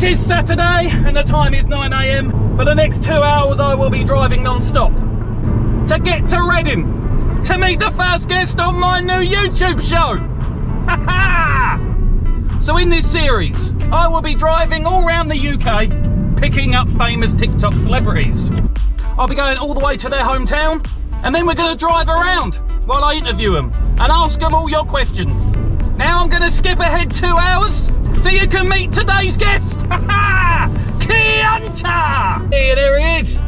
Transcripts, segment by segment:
is Saturday and the time is 9 AM. For the next 2 hours I will be driving non-stop to get to Reading to meet the first guest on my new YouTube show. So in this series I will be driving all around the UK picking up famous TikTok celebrities. I'll be going all the way to their hometown and then we're going to drive around while I interview them and ask them all your questions. Now I'm going to skip ahead 2 hours so you can meet today's guest. Kianta! Here, there he is.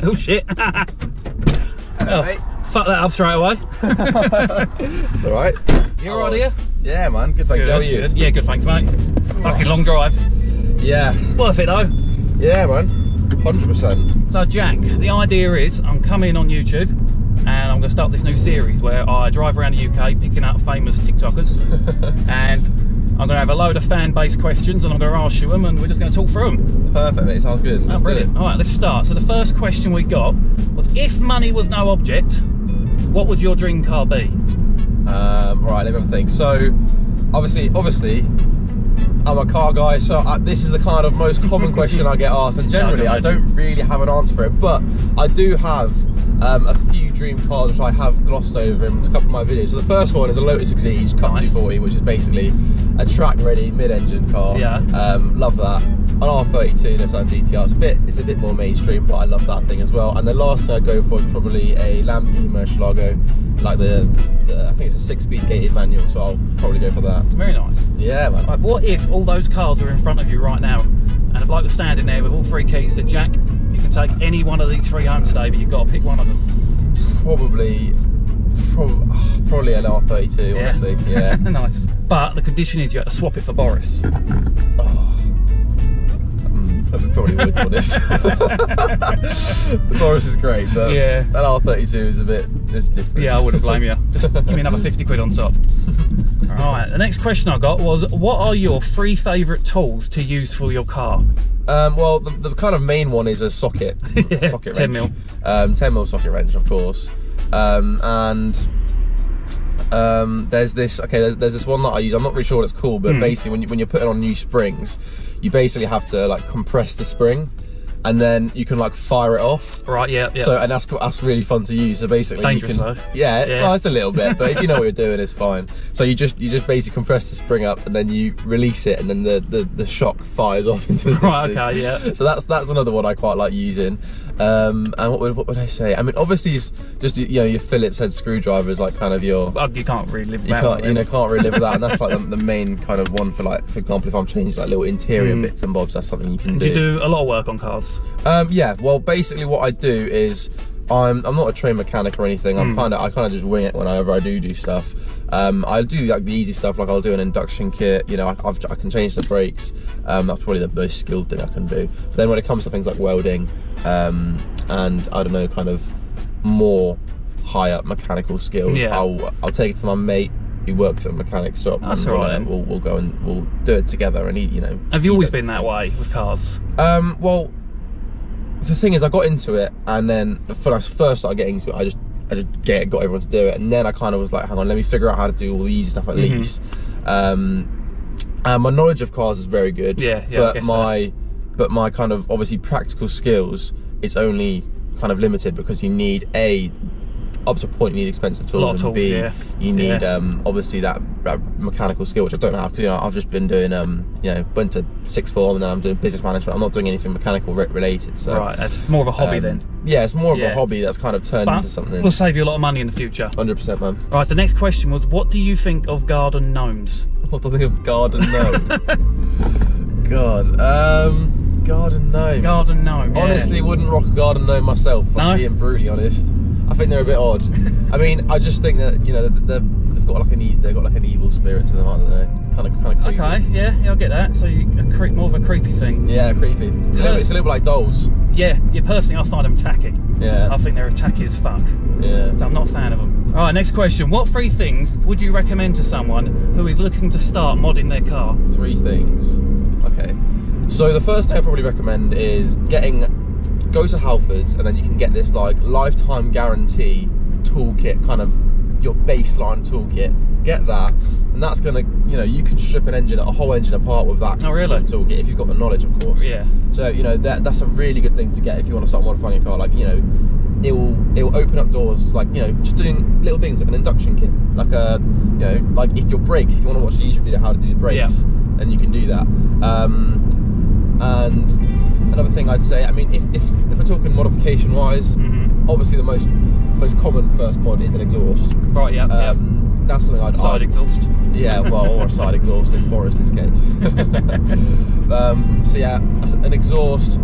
Oh shit. Hello, mate. Fuck that up straight away. It's alright. You alright here? Yeah, man. Good, thank you. How are you? Good. Yeah, good, thanks, mate. Fucking long drive. Yeah. Worth it though. Yeah, man. 100%. So, Jack, the idea is I'm coming on YouTube and I'm going to start this new series where I drive around the UK picking up famous TikTokers and I'm going to have a load of fan-based questions and I'm going to ask you them and we're just going to talk through them. Perfect, mate. Sounds good. Oh, brilliant. All right, let's start. So the first question we got was, if money was no object, what would your dream car be? Right, let me have a think. So, obviously, I'm a car guy, so this is the kind of most common question I get asked, and generally I don't really have an answer for it, but I do have a few dream cars which I have glossed over in a couple of my videos. So the first one is a Lotus Exige Cup 240, which is basically a track-ready mid-engine car. Yeah. Love that. An R32 Nissan GTR. It's a bit more mainstream, but I love that thing as well. And the last thing I go for is probably a Lamborghini Murcielago, like I think it's a 6-speed gated manual, so I'll probably go for that. Very nice. Yeah, man. Right, what if all those cars were in front of you right now and a bloke was standing there with all 3 keys, said, Jack, you can take any one of these 3 home today, but you've got to pick one of them? Probably an R32, honestly. Yeah. Nice. But the condition is you had to swap it for Boris. Oh. I probably would, to this. The Boris is great, but yeah, that R32 is it's different. Yeah, I wouldn't blame you. Just give me another 50 quid on top. Alright, the next question I got was, what are your 3 favourite tools to use for your car? Well, the kind of main one is a socket. Yeah, socket 10 wrench. mil. 10 mil socket wrench, of course. There's this one that I use. I'm not really sure what it's called, but basically when you're putting on new springs, you basically have to like compress the spring and then you can like fire it off. Right, yeah. So, and that's really fun to use. So basically dangerous, you can, though. Yeah, well, it's a little bit, but if you know what you're doing, it's fine. So you just basically compress the spring up and then you release it and then the shock fires off into the distance. Right, okay, yeah. So that's another one I quite like using. And what would I say? I mean, obviously it's just, you know, your Phillips head screwdriver is like kind of your... You can't really live without that. Can't really live with that, and that's like the main kind of one for, like, for example, if I'm changing like little interior bits and bobs, that's something you can do. Do you do a lot of work on cars? Yeah, well, basically what I do is I'm not a trained mechanic or anything. I kind of just wing it whenever I do stuff. I'll do like the easy stuff, like I'll do an induction kit. You know, I can change the brakes. That's probably the most skilled thing I can do. But then when it comes to things like welding, and I don't know, kind of more high up mechanical skills, I'll take it to my mate who works at a mechanic shop. That's and right. We'll go and we'll do it together. And you know. Have you always been that way with cars? Well, the thing is, I got into it, and then when I first started getting into it, I just got everyone to do it, and then I kind of was like, hang on, let me figure out how to do all the easy stuff at least. And my knowledge of cars is very good. But my kind of obviously practical skills, it's only kind of limited because you need up to a point you need expensive tools, and B, you need obviously that mechanical skill, which I don't have, because, you know, I've just been doing you know, went to sixth form and then I'm doing business management. I'm not doing anything mechanical related. So right, that's more of a hobby then. Yeah, it's more of a hobby that's kind of turned into something. We'll save you a lot of money in the future. 100%, man. Right, the next question was, what do you think of garden gnomes? What do I think of garden gnomes? God, garden gnome. Garden gnome. Honestly, wouldn't rock a garden gnome myself, if I'm being brutally honest. I think they're a bit odd. I mean, I just think that, you know, they've got like an evil spirit to them, aren't they? Kind of creepy. Okay, yeah, I'll get that. So more of a creepy thing. Yeah, creepy. It's a little bit like dolls. Yeah, personally, I find them tacky. Yeah. I think they're tacky as fuck. Yeah. So I'm not a fan of them. All right, next question. What 3 things would you recommend to someone who is looking to start modding their car? 3 things. Okay. So the first thing I probably recommend is go to Halfords, and then you can get this like lifetime guarantee toolkit, kind of your baseline toolkit. Get that, and that's that's gonna, you know, you can strip a whole engine apart with that. Oh, really? Toolkit, if you've got the knowledge, of course. Yeah. So, you know, that's a really good thing to get if you want to start modifying your car. Like, you know, it will open up doors, like, you know, just doing little things like an induction kit, like a, you know, like if your brakes, if you want to watch a YouTube video how to do the brakes, then you can do that. And another thing I'd say, I mean, if we're talking modification wise, obviously the most common first mod is an exhaust. Right. Yeah. That's something I'd side exhaust. Yeah, well, or a side exhaust in Boris's case. So yeah, an exhaust.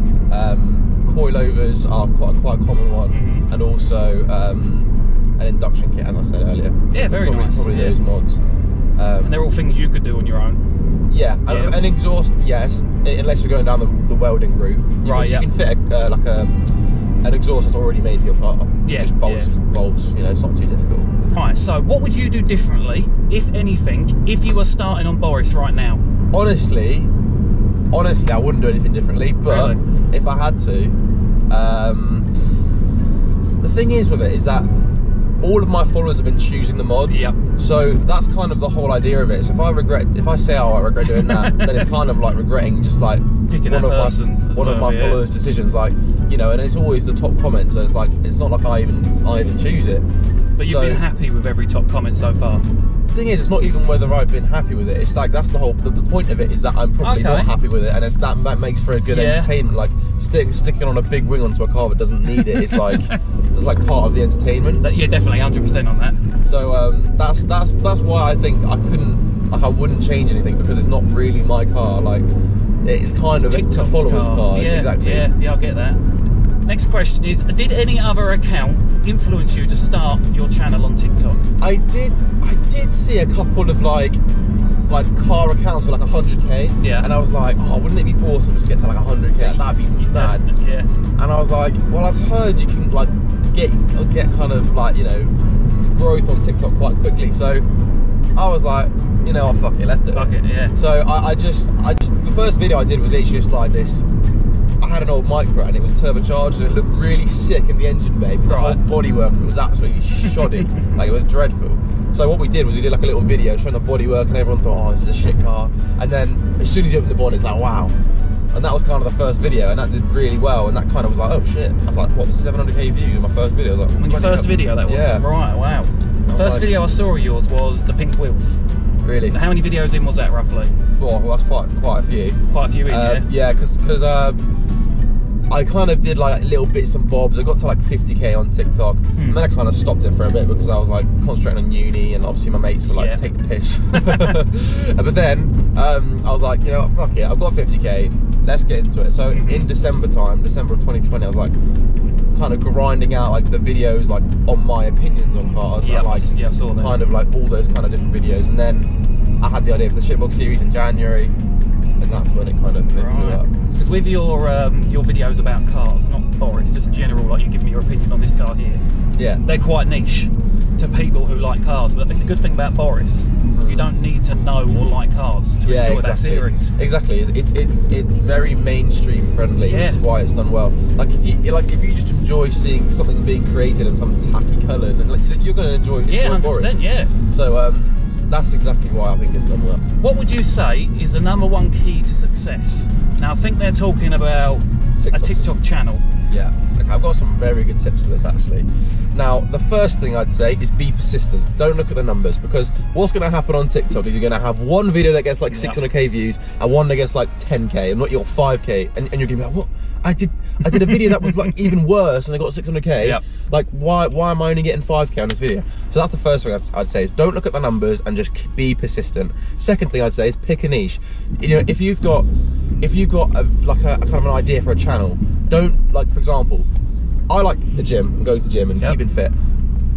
Coilovers are quite a common one, and also an induction kit, as I said earlier. Yeah, Probably nice. Those mods. And they're all things you could do on your own. Yeah, an exhaust, yes, unless you're going down the welding route. You can fit an exhaust that's already made for your car. Yeah, just bolts, you know, it's not too difficult. Right, so what would you do differently, if anything, if you were starting on Boris right now? Honestly, I wouldn't do anything differently, but if I had to, the thing is with it is that all of my followers have been choosing the mods. Yep. So that's kind of the whole idea of it. So if I say, oh, I regret doing that, then it's kind of like regretting just like picking one of my followers' decisions, like, you know, and it's always the top comment. So it's like, it's not like I even choose it. But you've been happy with every top comment so far. The thing is, it's not even whether I've been happy with it. It's like, that's the whole, the point of it is that I'm probably not happy with it, and it's that makes for a good entertainment. Like sticking on a big wing onto a car that doesn't need it. It's like it's like part of the entertainment. Yeah, definitely 100% on that. So that's why I think I wouldn't change anything, because it's not really my car. Like, it's kind of a follower's car. Yeah, exactly. Yeah, I get that. Next question is, did any other account influence you to start your channel on TikTok? I did see a couple of like car accounts with like 100k. Yeah. And I was like, oh, wouldn't it be awesome just to get to like 100k? That'd be mad. Yeah. And I was like, well, I've heard you can like get kind of like, you know, growth on TikTok quite quickly. So I was like, you know what, fuck it, let's do it. Fuck it, yeah. So I just the first video I did was literally just like this. I had an old micro and it was turbocharged and it looked really sick in the engine bay. The whole bodywork was absolutely shoddy. Like, it was dreadful. So what we did was we did like a little video showing the bodywork, and everyone thought, oh, this is a shit car. And then as soon as you open the bonnet, it's like, wow. And that was kind of the first video, and that did really well. And that kind of was like, oh shit. I was like, what, 700k views in my first video? I was like, on your first video, that was? Yeah. Right, wow. First video I saw of yours was the pink wheels. Really? How many videos in was that roughly? Well, that's quite a few. Quite a few in, yeah? Yeah, because I kind of did like little bits and bobs. I got to like 50k on TikTok, and then I kind of stopped it for a bit because I was like concentrating on uni, and obviously my mates were like, take the piss. But then I was like, you know, fuck it, I've got 50k, let's get into it. So in December of 2020, I was like kind of grinding out like the videos like on my opinions on cars, and like I saw that. Kind of like all those kind of different videos. And then I had the idea for the Shitbox series in January, and that's when it kind of blew up. Because with your videos about cars, not Boris, just general, like you give me your opinion on this car here. Yeah. They're quite niche to people who like cars. But I think the good thing about Boris, you don't need to know or like cars to enjoy that series. Exactly. It's very mainstream friendly, which is why it's done well. Like if you just enjoy seeing something being created in some tacky colours, and like, you're going to enjoy Boris. 100%, yeah. So that's exactly why I think it's done well. What would you say is the #1 key to success? Now I think they're talking about a TikTok channel. Yeah, okay, I've got some very good tips for this actually. Now, the first thing I'd say is be persistent. Don't look at the numbers, because what's going to happen on TikTok is you're going to have one video that gets like 600k views and one that gets like 10k and not your 5k, and you're going to be like, what? I did a video that was like even worse and I got 600k. Yep. Like, why am I only getting 5k on this video? So that's the first thing I'd say is don't look at the numbers and just be persistent. Second thing I'd say is pick a niche. You know, if you've got a kind of an idea for a channel, don't, like, for example, I like the gym and going to the gym and keeping fit,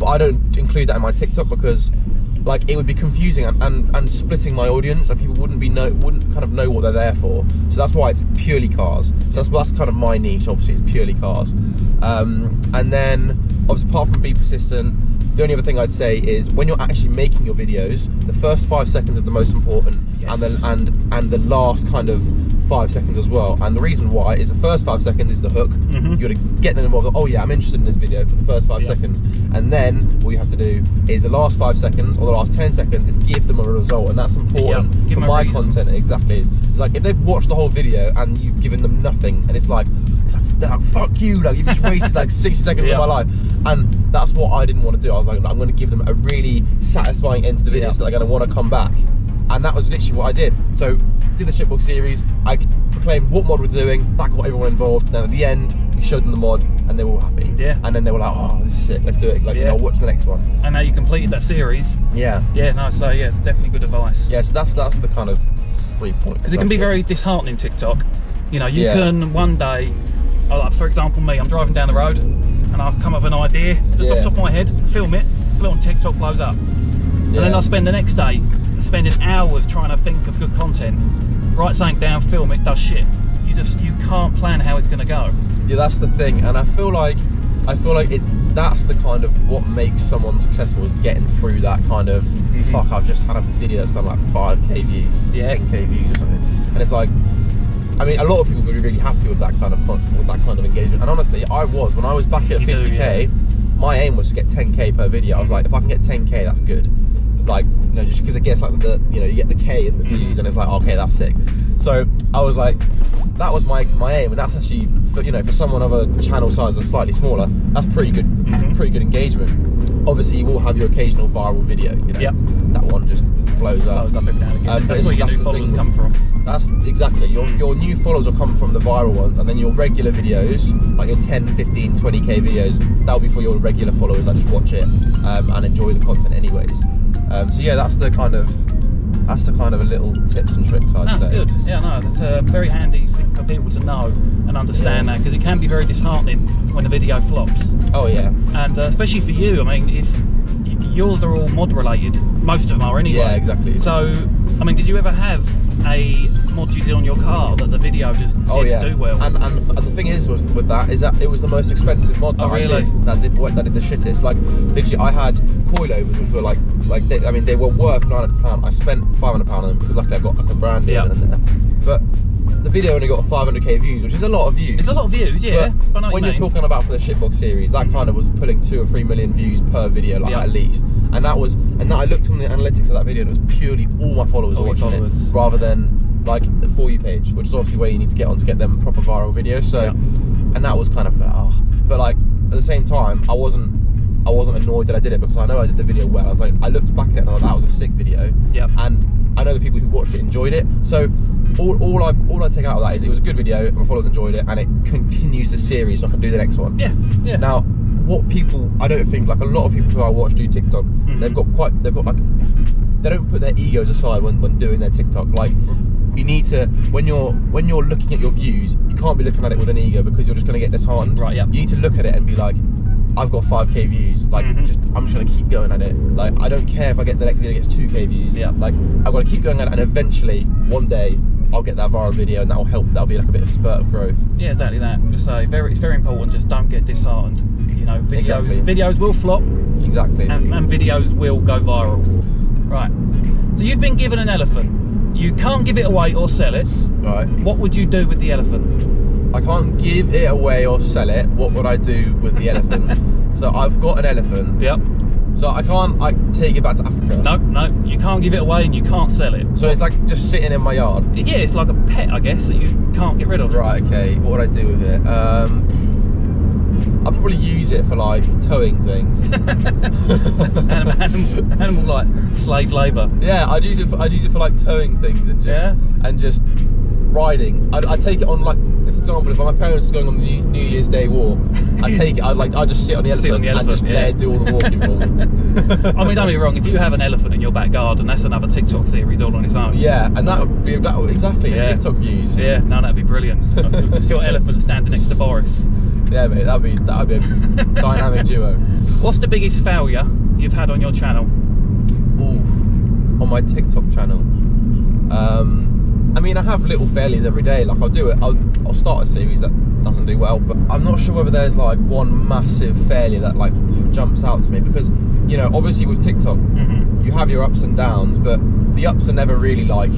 but I don't include that in my TikTok because like it would be confusing and splitting my audience, and people wouldn't kind of know what they're there for. So that's why it's purely cars. So that's kind of my niche. Obviously, it's purely cars. And then obviously, apart from being persistent, the only other thing I'd say is when you're actually making your videos, the first 5 seconds are the most important, and the last kind of 5 seconds as well. And the reason why is the first 5 seconds is the hook. You got to get them involved. Oh yeah, I'm interested in this video for the first 5 seconds. And then what you have to do is the last 5 seconds or the last 10 seconds is give them a result. And that's important for my content. Exactly. It's like if they've watched the whole video and you've given them nothing, and it's like fuck you, like you've just wasted like 60 seconds of my life. And that's what I didn't want to do. I was like, I'm going to give them a really satisfying end to the video so they're going to want to come back. And that was literally what I did. So did the shitbox series, I proclaimed what mod we're doing, that got everyone involved, and then at the end we showed them the mod and they were all happy. And then they were like, oh, this is sick, let's do it. Like, you know, watch the next one. And now you completed that series. So it's definitely good advice. So that's the kind of 3 points. Because it can be very disheartening, TikTok. You know, you can one day, like for example me, I'm driving down the road and I've come up with an idea, just off the top of my head, film it, put it on TikTok, blows up. And then I spend the next day spending hours trying to think of good content, write something down, film it, does shit. You can't plan how it's going to go. Yeah, that's the thing, and I feel like that's the kind of what makes someone successful, is getting through that kind of fuck. I've just had a video that's done like 5k views, 10k views or something, and it's like, I mean, a lot of people would be really happy with that kind of engagement. And honestly, I was when I was back at 50k. My aim was to get 10k per video. I was like, if I can get 10k, that's good. Like, you know, just because it gets like the, you know, you get the K in the views, and it's like, okay, that's sick. So I was like, that was my aim, and that's actually, for, you know, for someone of a channel size that's slightly smaller, that's pretty good, pretty good engagement. Obviously, you will have your occasional viral video, you know, that one just blows up. Every now and again. That's where your new followers come from. That's exactly, your new followers will come from the viral ones, and then your regular videos, like your 10, 15, 20k videos, that'll be for your regular followers that just watch it and enjoy the content anyways. So yeah, that's the kind of a little tips and tricks I'd say. That's good. Yeah, no, that's a very handy thing for people to know and understand that, because it can be very disheartening when the video flops. Oh yeah. And especially for you, I mean, if yours are all mod related, most of them are anyway. Yeah, exactly. So, I mean, did you ever have a mod you did on your car that the video just didn't do well? And the thing is with that is that it was the most expensive mod that I did, that did the shittest. Like literally, I had coilovers which were like they were worth £900. I spent £500 on them because luckily I got like a brand deal in there. But the video only got 500k views, which is a lot of views. It's a lot of views, yeah. But when you're talking about for the shitbox series, that kind of was pulling 2 or 3 million views per video, like at least. And I looked on the analytics of that video, and it was purely all my followers were watching it, rather than like the For You page, which is obviously where you need to get on to get them proper viral videos. So, and that was kind of but like at the same time, I wasn't annoyed that I did it, because I know I did the video well. I was like, I looked back at it and I thought that was a sick video. And I know the people who watched it enjoyed it. So all I take out of that is it was a good video, my followers enjoyed it, and it continues the series, so I can do the next one. Now, what people, I don't think, like a lot of people who I watch do TikTok, they don't put their egos aside when doing their TikTok. Like, you need to, when you're looking at your views, you can't be looking at it with an ego, because you're just going to get disheartened. You need to look at it and be like, I've got 5k views, like I'm just going to keep going at it. Like, I don't care if the next video gets 2k views. Like, I've got to keep going at it, and eventually one day I'll get that viral video, and that'll help. That'll be like a bit of spurt of growth. Yeah, exactly that. Just say, it's very important. Just don't get disheartened. You know, videos will flop. Exactly. And videos will go viral. Right. So you've been given an elephant. You can't give it away or sell it. Right. What would you do with the elephant? I can't give it away or sell it. What would I do with the elephant? So I've got an elephant. So I can't take it back to Africa. No, you can't give it away and you can't sell it. So it's like just sitting in my yard? Yeah, it's like a pet, I guess, that you can't get rid of. Right, okay. What would I do with it? I'd probably use it for like towing things. animal like slave labour. Yeah, I'd use it for like towing things and just riding. I'd take it on, like, for example, if my parents are going on the New Year's Day walk, I'd just sit on the elephant and just let it do all the walking for me. I mean, don't be wrong, if you have an elephant in your back garden, that's another TikTok series all on its own. Yeah, and that would be exactly TikTok views. Yeah, no, that'd be brilliant. Just your elephant standing next to Boris. Yeah, mate, that'd be a dynamic duo. What's the biggest failure you've had on your channel? Ooh, on my TikTok channel. I mean, I have little failures every day. Like, I'll start a series that doesn't do well, but I'm not sure whether there's like one massive failure that like jumps out to me, because, you know, obviously with TikTok, you have your ups and downs, but the ups are never really like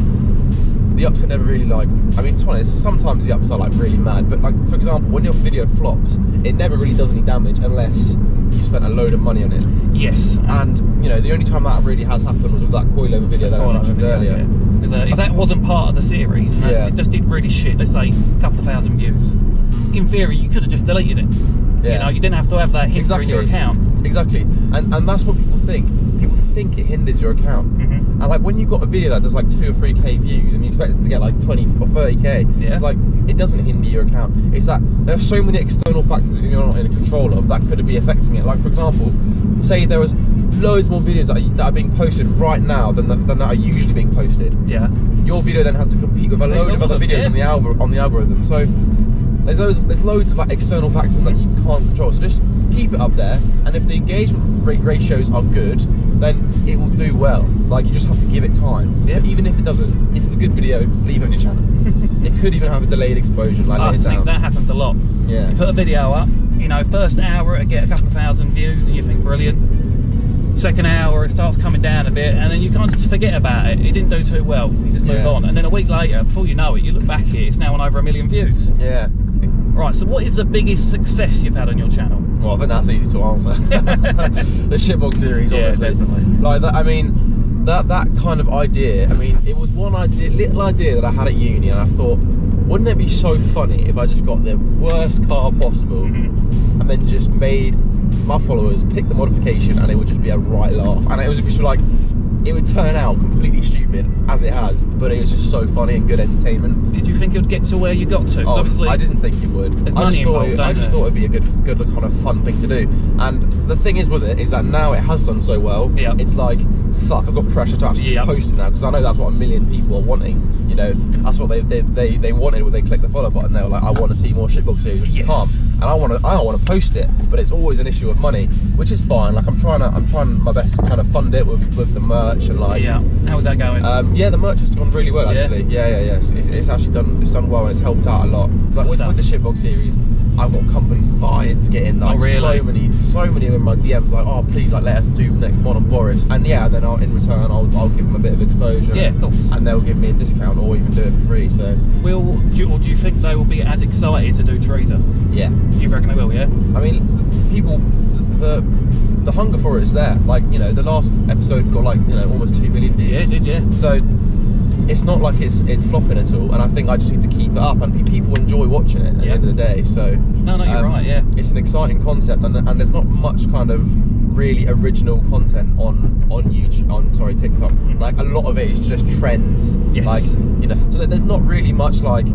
the ups are never really like, I mean, to be honest, sometimes the ups are like really mad, but like, for example, when your video flops, it never really does any damage unless you spent a load of money on it. Yes. And, you know, the only time that really has happened was with that coilover video that I mentioned earlier. Yeah. If that wasn't part of the series, and it just did really shit, let's say a couple of thousand views, in theory, you could have just deleted it. Yeah. You know, you didn't have to have that hinder in your account. Exactly. And that's what people think. People think it hinders your account. And like when you've got a video that does like 2 or 3k views and you expect it to get like 20 or 30k, it's like, it doesn't hinder your account. It's that there are so many external factors that you're not in control of that could be affecting it. Like, for example, say there was loads more videos that are being posted right now than that are usually being posted. Yeah. Your video then has to compete with a load of other videos on the algorithm. So there's loads of like external factors that you can't control. So just keep it up there, and if the engagement ratios are good, then it will do well. Like, you just have to give it time. But even if it doesn't, if it's a good video, leave it on your channel. It could even have a delayed exposure, like I think that happens a lot. Yeah. You put a video up, you know, first hour it'll get a couple of thousand views and you think brilliant. Second hour it starts coming down a bit, and then you can't just forget about it. It didn't do too well. You just move on, and then a week later, before you know it, you look back here, it's now on over 1 million views. Yeah. Right, so what is the biggest success you've had on your channel? Well, I think that's easy to answer. The shitbox series, obviously. Yeah, definitely. Like that, I mean, that kind of idea, I mean, it was one little idea that I had at uni, and I thought, wouldn't it be so funny if I just got the worst car possible and then just made my followers pick the modification and it would just be a right laugh. And it was just like, it would turn out completely stupid, as it has, but it was just so funny and good entertainment. Did you think it would get to where you got to? Oh, obviously, I didn't think it would. I just thought it'd be a good kind of fun thing to do. And the thing is with it is that now it has done so well. It's like, fuck, I've got pressure to actually post it now, because I know that's what 1 million people are wanting. You know, that's what they wanted when they clicked the follow button. They were like, I want to see more shitbox series, which is calm. And I don't want to post it, but it's always an issue of money, which is fine. Like, I'm trying my best to kind of fund it with the merch and like. Yeah. How's that going? Yeah, the merch has gone really well actually. Yeah. It's actually done well, and it's helped out a lot. So, like, with the shitbox series, I've got companies vying to get in. Like, so many of them in my DMs like, oh please, like, let us do next mod on Boris. And then in return I'll give them a bit of exposure. Yeah, cool. And they'll give me a discount or even do it for free. So do you think they will be as excited to do Teresa? Yeah. You reckon they will? Yeah. I mean, people, the hunger for it is there. Like, you know, the last episode got like, you know, almost 2 million views. Yeah, it did. Yeah. So it's not like it's flopping at all, and I think I just need to keep it up, and people enjoy watching it at the end of the day. So no, you're right. Yeah, it's an exciting concept, and there's not much kind of really original content on TikTok. Like, a lot of it is just trends. Yes. Like, you know, so there's not really much like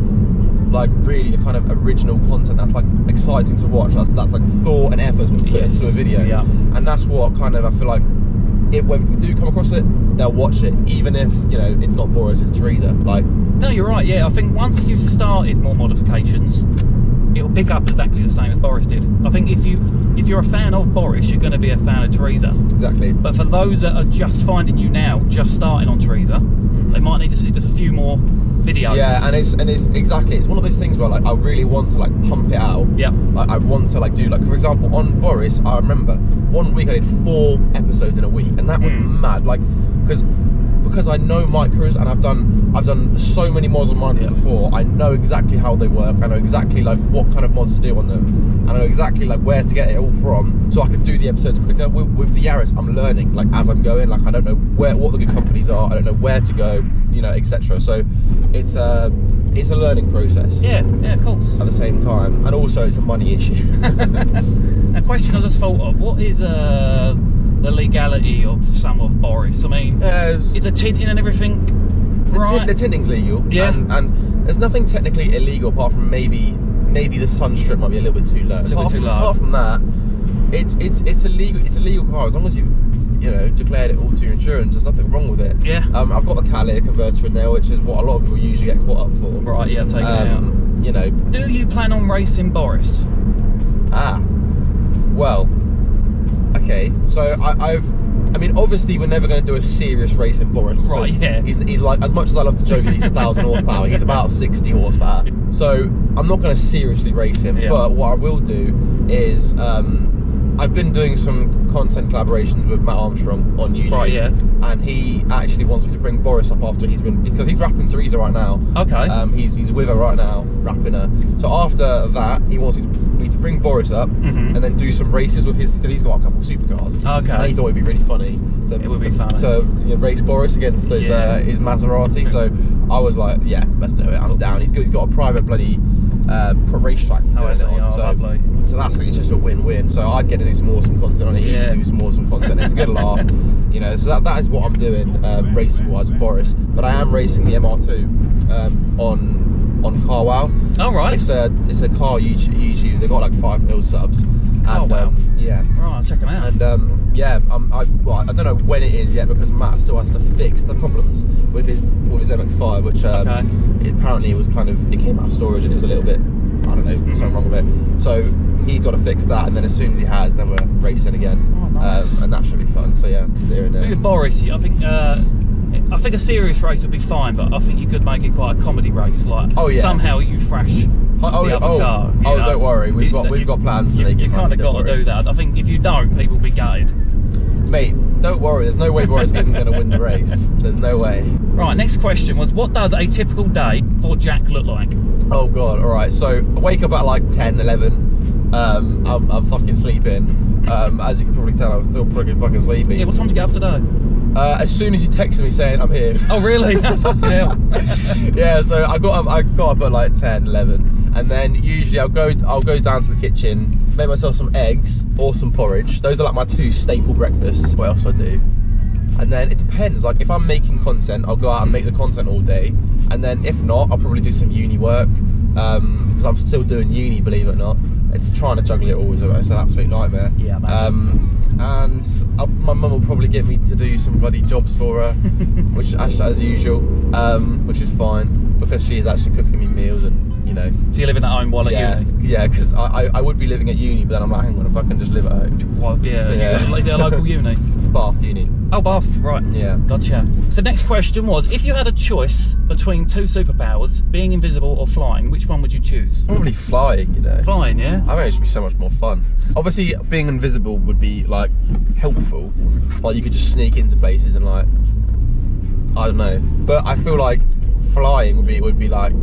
really the kind of original content that's like exciting to watch. That's like thought and effort was put into a video. Yeah. And that's what kind of I feel like, when people do come across it, they'll watch it, even if, you know, it's not Boris, it's Teresa. Like, no, you're right. Yeah, I think once you've started more modifications, it'll pick up exactly the same as Boris did. I think if you're a fan of Boris, you're going to be a fan of Teresa. Exactly. But for those that are just finding you now, just starting on Teresa, they might need to see just a few more videos. Yeah, and it's exactly, it's one of those things where like I really want to like pump it out. Yeah. Like, I want to like do, like, for example, on Boris, I remember one week I did 4 episodes in a week, and that was mad. Like, because I know micros, and I've done so many mods on micros before. I know exactly how they work. I know exactly like what kind of mods to do on them. I know exactly like where to get it all from, so I can do the episodes quicker. With the Yaris, I'm learning like as I'm going. Like, I don't know what the good companies are. I don't know where to go, you know, etc. So it's a learning process. Yeah, of course. At the same time, and also it's a money issue. A question I just thought of: what is the legality of some of Boris? I mean, is the tinting and everything right? The tinting's legal, and there's nothing technically illegal apart from maybe the sun strip might be a little bit too low. Apart from that, it's a legal car as long as you've, you know, declared it all to your insurance. There's nothing wrong with it. Yeah. I've got the catalytic converter in there, which is what a lot of people usually get caught up for. Right. Yeah. Take it out. You know. Do you plan on racing Boris? Well. Okay. So I mean, obviously, we're never going to do a serious race in Boris. Right, yeah. He's like, as much as I love to joke, he's 1,000 horsepower. He's about 60 horsepower. So I'm not going to seriously race him. Yeah. But what I will do is I've been doing some content collaborations with Matt Armstrong on YouTube. Right, yeah. And he actually wants me to bring Boris up after because he's rapping Teresa right now. Okay. He's with her right now, rapping her. So after that, he wants me to bring Boris up and then do some races with because he's got a couple of supercars. Okay. And he thought it'd be really funny to race Boris against his Maserati. So I was like, yeah, let's do it. I'm down. He's got a private bloody racetrack. So that's it's just a win-win. So I'd get to do some awesome content on it. He can do some awesome content. It's a good laugh, you know. So that is what I'm doing racing-wise with Boris. But I am racing the MR2 on CarWow. Oh right. It's a car YouTube. They've got like 5 mil subs. CarWow. Yeah. Right, I'll check them out. And yeah, I don't know when it is yet because Matt still has to fix the problems with his MX-5, which apparently it came out of storage and it was a little bit, I don't know, something wrong with it. So he's got to fix that, and then as soon as he has, then we're racing again. Oh, nice. And that should be fun. So yeah, with Boris, I think a serious race would be fine, but I think you could make it quite a comedy race. Like somehow you thrash the other car. Don't worry, we've got plans to make it. You kind of got to do that. I think if you don't, people will be gutted. Mate, don't worry. There's no way Boris isn't going to win the race. There's no way. Right. Next question was, what does a typical day for Jack look like? Oh god. All right. So I wake up at like 10, 11. I'm fucking sleeping. As you can probably tell, I was still pretty fucking sleepy. Yeah. What time did you get up today? As soon as you texted me saying I'm here. Oh really? Fucking hell. Yeah, so I got up at like 10, 11, and then usually I'll go down to the kitchen, make myself some eggs or some porridge. Those are like my 2 staple breakfasts. What else do I do? And then it depends. Like if I'm making content, I'll go out and make the content all day, and then if not, I'll probably do some uni work because I'm still doing uni, believe it or not. It's trying to juggle it all. It's an absolute nightmare. Yeah, and my mum will probably get me to do some bloody jobs for her, which as usual, which is fine because she is actually cooking me meals and, you know. So you're living at home while at uni? Yeah, because I would be living at uni, but then I'm like, hang on, if I can just live at home. Well, yeah. Is there a local uni? Bath uni. Oh, Bath, right. Yeah. Gotcha. So the next question was, if you had a choice between 2 superpowers, being invisible or flying, which one would you choose? Probably flying, you know. Flying, yeah? I think it should be so much more fun. Obviously, being invisible would be like helpful. Like you could just sneak into places and like, I don't know. But I feel like flying would be like,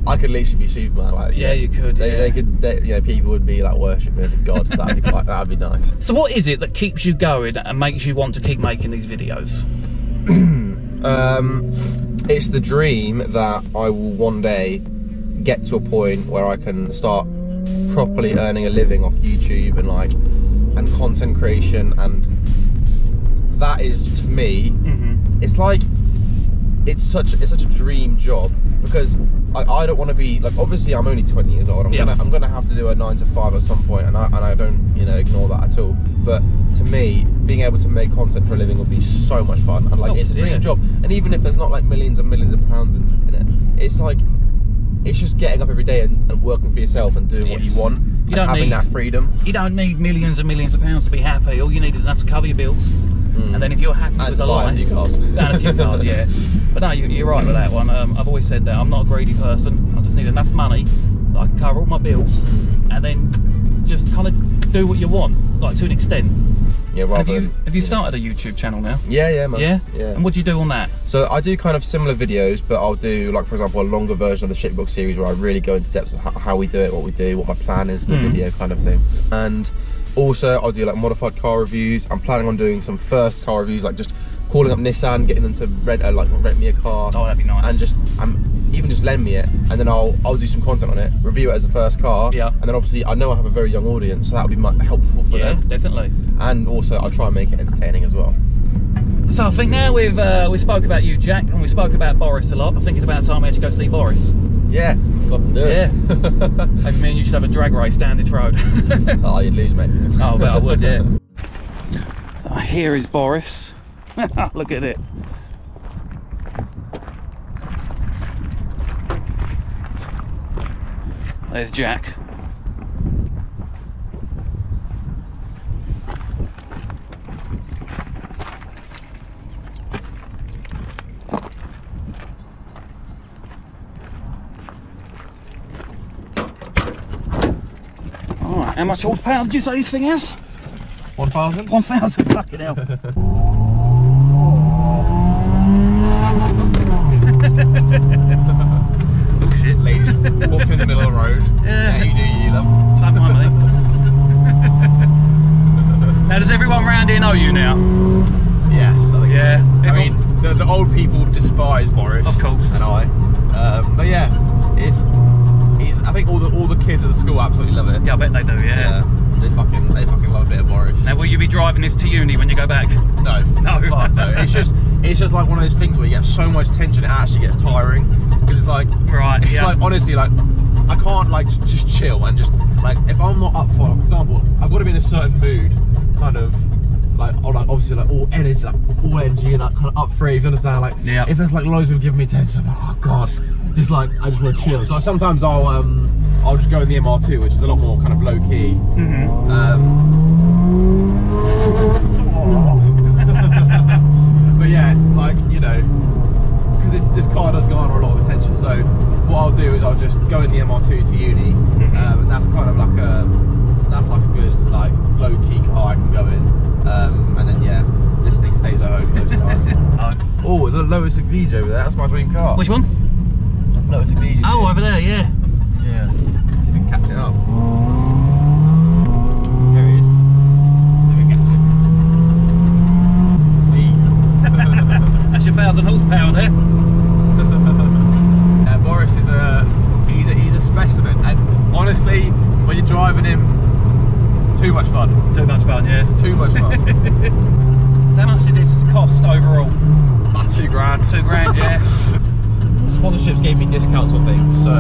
I could literally be Superman. Like, yeah, you could. They could, you know, people would be like worshipping me as a god. So that'd be nice. So what is it that keeps you going and makes you want to keep making these videos? It's the dream that I will one day get to a point where I can start properly earning a living off YouTube and content creation, and that is to me, it's like it's such a dream job because I don't want to be like, obviously I'm only 20 years old. I'm gonna have to do a 9 to 5 at some point, and I don't, you know, ignore that at all. But to me, being able to make content for a living would be so much fun, and like it's a dream job. And even if there's not like millions and millions of pounds in it, it's like it's just getting up every day and working for yourself and doing what you want. You don't having that freedom. You don't need millions and millions of pounds to be happy. All you need is enough to cover your bills. And then if you're happy with the life, and a few cars. And a few cars, yeah. But no, you're right with that one. I've always said that I'm not a greedy person. I just need enough money that I can cover all my bills, and then just kind of do what you want, like to an extent. Yeah, have you started a YouTube channel now? Yeah, man. Yeah? And what do you do on that? So I do kind of similar videos, but I'll do, like, for example, a longer version of the Shitbox series where I really go into depth of how we do it, what we do, what my plan is for the video kind of thing. And also I'll do like modified car reviews. I'm planning on doing some first car reviews, like just calling up Nissan, getting them to rent me a car. Oh, that'd be nice. And just even just lend me it, and then I'll do some content on it, review it as a first car. Yeah. And then obviously I know I have a very young audience, so that'll be helpful for them. Yeah, definitely. And also I'll try and make it entertaining as well. So I think now we spoke about you, Jack, and we spoke about Boris a lot. I think it's about time we had to go see Boris. Yeah, fucking do it. Yeah. Maybe me and you should have a drag race down this road. Oh, you'd lose, mate. Oh, but I would, yeah. So here is Boris. Look at it. There's Jack. Alright, how much horsepower did you say this thing has? 1,000? 1,000, fucking hell. Oh shit. Ladies, walk through the middle of the road. Yeah. You do, you love. Don't mind me. Now, does everyone round here know you now? Yes, I think Yeah. so. I mean, the old people despise Boris. Of course. And I. But yeah, I think all the kids at the school absolutely love it. Yeah, I bet they do, yeah. They fucking love a bit of Boris. Now, will you be driving this to uni when you go back? No. No. Fuck no. It's just like one of those things where you get so much tension it actually gets tiring. Because it's like, Right, it's yeah. like, honestly, like, I can't like just chill and just like, if I'm not up for example, I've got to be in a certain mood, kind of like, or like obviously like all energy and like kind of up for it, if you understand, like, Yeah. if there's like loads of people giving me tension, I'm like, oh god, just like, I just want to chill. So sometimes I'll just go in the MR2, which is a lot more kind of low key. But yeah, like, you know, because this car does garner a lot of attention, so what I'll do is I'll just go in the MR2 to uni, and that's kind of like a good like low key car I can go in, and then yeah, this thing stays at home most of the time. Oh, the Lotus Eglise over there, that's my dream car. Which one? Lotus Eglise. Oh, over there, yeah. Yeah, see if we can catch it up. There it is. See if we can catch it. Speed. That's your 1,000 horsepower there. Boris is he's a specimen, and honestly, when you're driving him, too much fun. Too much fun, yeah. It's too much fun. How much did this cost overall? About £2 grand. £2 grand, yeah. Sponsorships gave me discounts on things, so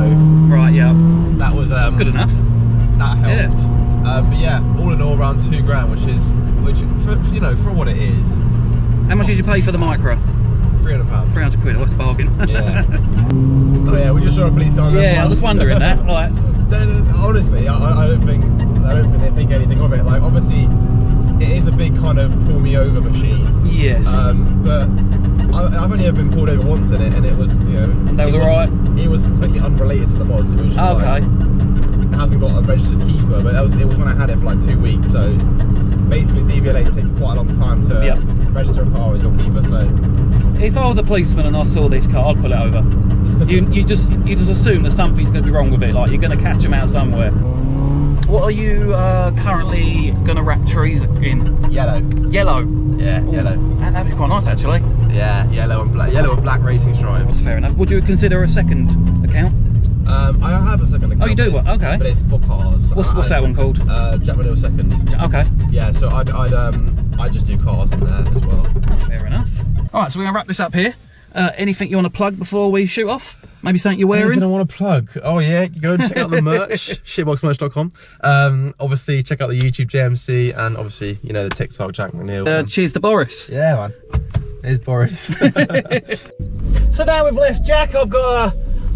Right, yeah. that was Good enough. That helped. Yeah. But yeah, all in all, around £2 grand, which for, you know, for what it is. How much did you pay for the Micro? £300. 300 quid, what's the bargain? Yeah. Oh yeah, we just saw a police car. Yeah, I was wondering that. Like, honestly, I don't think they think anything of it. Like, obviously, it is a big kind of pull me over machine. yes. But I've only ever been pulled over once in it, and it was, you know, They were alright? It was completely unrelated to the mods. It was just Okay. like, it hasn't got a registered keeper, but it was when I had it for like 2 weeks. So basically, DVLA take quite a long time to register a car as your keeper. So If I was a policeman and I saw this car, I'd pull it over. you just assume that something's going to be wrong with it, like you're going to catch them out somewhere. What are you currently going to wrap trees in? yellow. Yellow? Yeah, yellow. That'd be quite nice actually. Yeah, yellow and black racing stripes. Fair enough. Would you consider a second account? I have a second account. Oh, you do? But Okay. But it's for cars. What's that one called? Mcneil second. Okay. Yeah, so I'd just do cars on there as well. Fair enough. All right, so we're gonna wrap this up here. Anything you want to plug before we shoot off? Maybe something you're wearing? Anything I want to plug? Oh yeah, go and check out the merch, shitboxmerch.com. Obviously check out the YouTube JMC, and obviously, you know, the TikTok Jack Mcneil. Cheers to Boris. Yeah, man. There's Boris. So now we've left Jack, I've got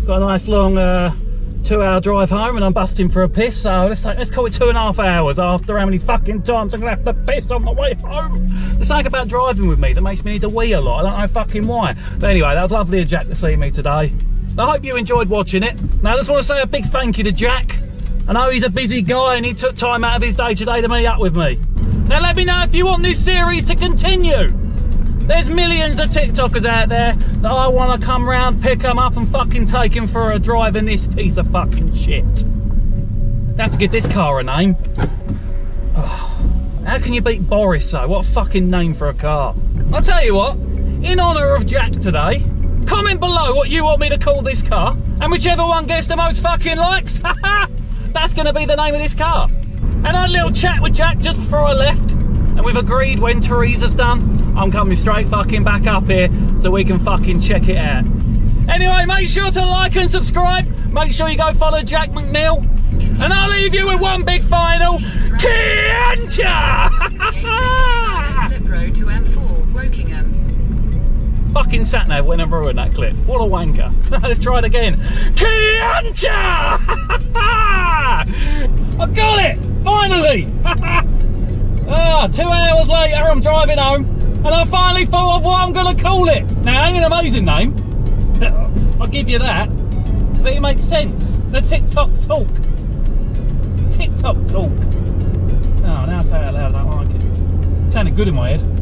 a nice long 2-hour drive home, and I'm busting for a piss. So let's call it 2.5 hours after how many fucking times I'm gonna have to piss on the way home. There's something about driving with me that makes me need to wee a lot. I don't know fucking why. But anyway, that was lovely of Jack to see me today. I hope you enjoyed watching it. Now I just want to say a big thank you to Jack. I know he's a busy guy and he took time out of his day today to meet up with me. Now let me know if you want this series to continue. There's millions of TikTokers out there that I want to come round, pick them up and fucking take them for a drive in this piece of fucking shit. I have to give this car a name. Oh, how can you beat Boris though? What a fucking name for a car. I'll tell you what, in honour of Jack today, comment below what you want me to call this car, and whichever one gets the most fucking likes, that's going to be the name of this car. And I had a little chat with Jack just before I left, and we've agreed when Teresa's done, I'm coming straight fucking back up here so we can fucking check it out. Anyway, make sure to like and subscribe. Make sure you go follow Jack Mcneil. And I'll leave you with one big final. Kiancha! Fucking sat-nav went and ruined that clip. What a wanker. Let's try it again. Kiancha! I got it! Finally! 2 hours later, I'm driving home, and I finally thought of what I'm going to call it. Now, it ain't an amazing name, I'll give you that, but it makes sense. The TikTok talk. TikTok talk. Oh, now I say it out loud, I don't like it. It sounded good in my head.